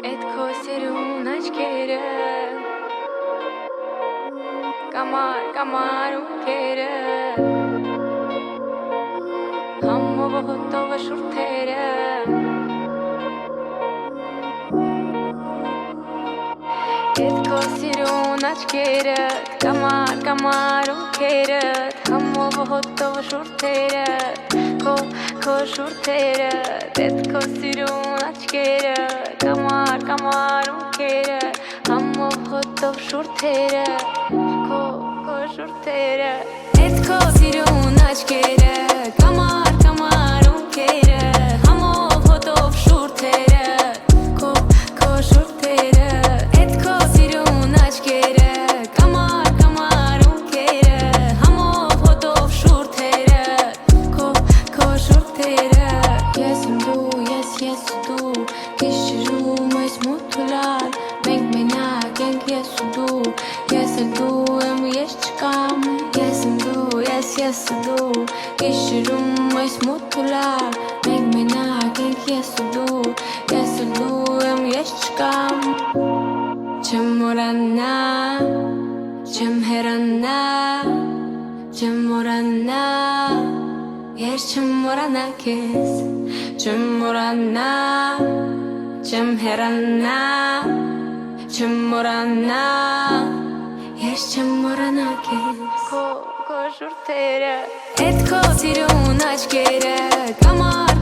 Էդ քո սիրուն աչքերը Կամար ունքերը Համով հոտով շուրթերը Էդ քո սիրուն աչքերը Կամար ունքերը Համով հոտով շուրթերը Քո շուրթերը Էդ քո սիրուն աչքերը Կամար ունքերը Համով հոտով շուրթերը Քո շուրթերը Էդ քո սիրուն աչքերը Կամար ունքերը Համով հոտով շուրթերը Քո շուրթերը Էդ քո սիրուն աչքերը Կամար ունքերը Համով հոտով շուրթերը Քո շուրթերը Ես եմ դու, ես ու դու Գիշերում այս մութուլար Մենք մենակ ենք ես ու դու Ես էլ դու եմ ես չկամ Ես եմ դու, ես ու դու Գիշերում այս մութուլար Մենք մենակ ենք ես ու դու Ես էլ դու եմ ես չկամ Չեմ մորանա Չեմ հեռանա Չեմ մորանա Ես չեմ մորանա քեզ Չեմ մորանա Չեմ հեռանա Չեմ մորանա Ես չեմ մորանա քեզ Քո շուրթերը Էդ քո սիրուն աչքերը Կամար